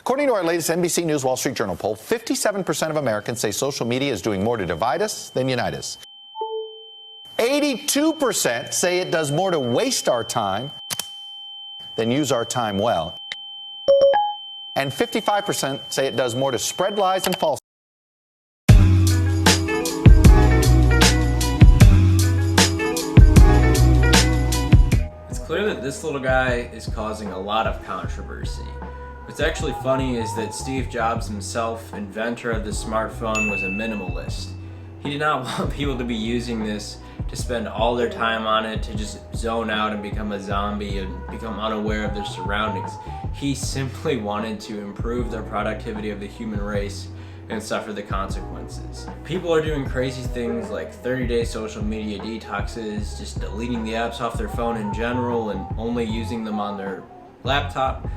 According to our latest NBC News Wall Street Journal poll, 57% of Americans say social media is doing more to divide us than unite us. 82% say it does more to waste our time than use our time well. And 55% say it does more to spread lies and false. It's clear that this little guy is causing a lot of controversy. What's actually funny is that Steve Jobs himself, inventor of the smartphone, was a minimalist. He did not want people to be using this to spend all their time on it, to just zone out and become a zombie and become unaware of their surroundings. He simply wanted to improve the productivity of the human race and suffer the consequences. People are doing crazy things like 30-day social media detoxes, just deleting the apps off their phone in general and only using them on their laptop.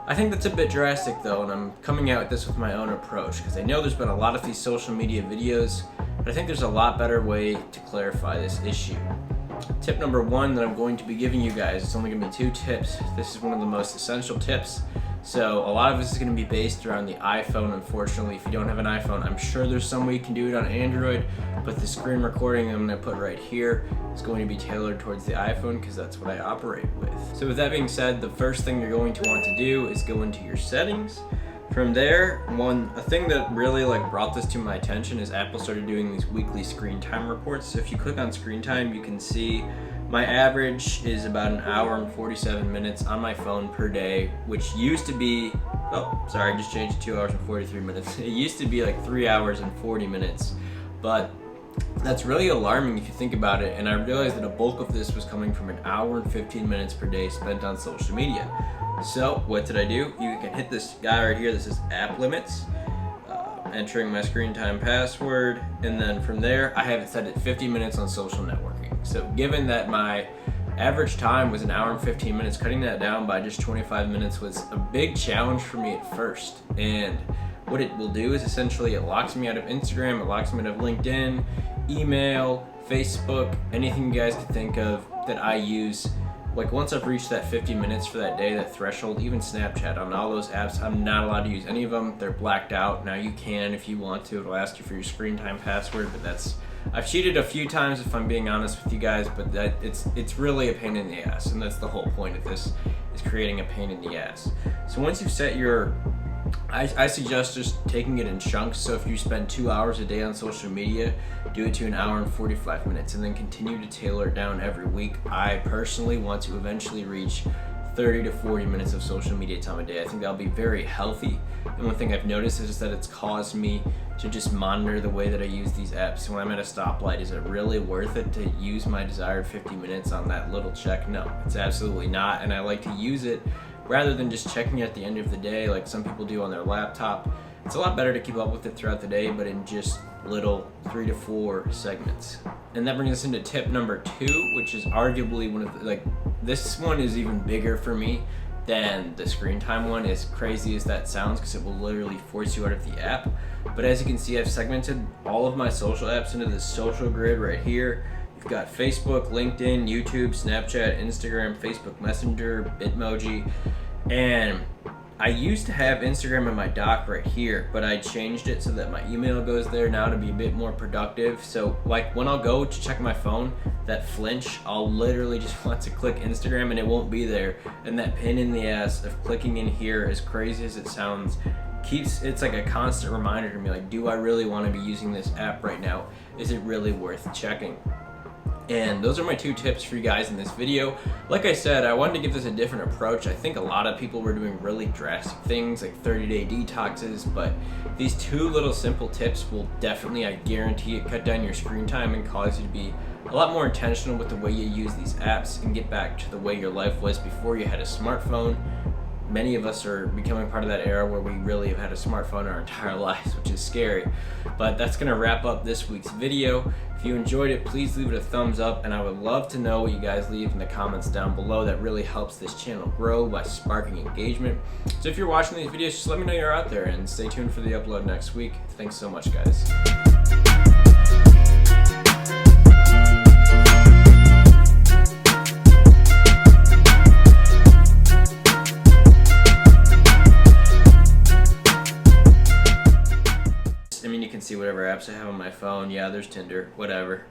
I think that's a bit drastic though, and I'm coming out with this with my own approach because I know there's been a lot of these social media videos, but I think there's a lot better way to clarify this issue. Tip number one that I'm going to be giving you guys, it's only going to be 2 tips. This is one of the most essential tips. So a lot of this is going to be based around the iPhone, unfortunately. If you don't have an iPhone, I'm sure there's some way you can do it on Android, but the screen recording I'm going to put right here is going to be tailored towards the iPhone because that's what I operate with. So with that being said, the first thing you're going to want to do is go into your settings. From there, a thing that really brought this to my attention is Apple started doing these weekly screen time reports. So if you click on screen time, you can see my average is about 1 hour and 47 minutes on my phone per day, which used to be, oh, sorry, I just changed it to 2 hours and 43 minutes. It used to be like 3 hours and 40 minutes, but that's really alarming if you think about it. And I realized that a bulk of this was coming from 1 hour and 15 minutes per day spent on social media. So what did I do? You can hit this guy right here. This is app limits, entering my screen time password. And then from there, I have it set at 50 minutes on social networking. So given that my average time was 1 hour and 15 minutes, cutting that down by just 25 minutes was a big challenge for me at first. And what it will do is essentially it locks me out of Instagram, it locks me out of LinkedIn, email, Facebook, anything you guys could think of that I use. Once I've reached that 50 minutes for that day, that threshold, even Snapchat, on all those apps, I'm not allowed to use any of them. They're blacked out. Now you can if you want to. It'll ask you for your screen time password, but I've cheated a few times if I'm being honest with you guys, but it's really a pain in the ass, and that's the whole point of this, is creating a pain in the ass. So once you've set your, I suggest just taking it in chunks. So if you spend 2 hours a day on social media, do it to 1 hour and 45 minutes and then continue to tailor it down every week. I personally want to eventually reach 30 to 40 minutes of social media time a day. I think that'll be very healthy. And one thing I've noticed is that it's caused me to just monitor the way that I use these apps. When I'm at a stoplight, is it really worth it to use my desired 50 minutes on that little check? No, it's absolutely not. And I like to use it rather than just checking it at the end of the day like some people do on their laptop. It's a lot better to keep up with it throughout the day, but in just little 3 to 4 segments. And that brings us into tip number 2, which is arguably one of the, this one is even bigger for me than the screen time one, as crazy as that sounds, because it will literally force you out of the app. But as you can see, I've segmented all of my social apps into this social grid right here. You've got Facebook, LinkedIn, YouTube, Snapchat, Instagram, Facebook Messenger, Bitmoji, and I used to have Instagram in my dock right here, but I changed it so that my email goes there now to be a bit more productive. So when I'll go to check my phone, that flinch, I'll literally just want to click Instagram and it won't be there. And that pain in the ass of clicking in here, as crazy as it sounds, it's like a constant reminder to me, do I really want to be using this app right now? Is it really worth checking? And those are my 2 tips for you guys in this video. Like I said, I wanted to give this a different approach. I think a lot of people were doing really drastic things like 30-day detoxes, but these 2 little simple tips will definitely, I guarantee it, cut down your screen time and cause you to be a lot more intentional with the way you use these apps and get back to the way your life was before you had a smartphone. Many of us are becoming part of that era where we really have had a smartphone our entire lives, which is scary. But that's going to wrap up this week's video. If you enjoyed it, please leave it a thumbs up, and I would love to know what you guys leave in the comments down below. That really helps this channel grow by sparking engagement. So if you're watching these videos, just let me know you're out there, and stay tuned for the upload next week. Thanks so much, guys. I mean, you can see whatever apps I have on my phone. Yeah, there's Tinder, whatever.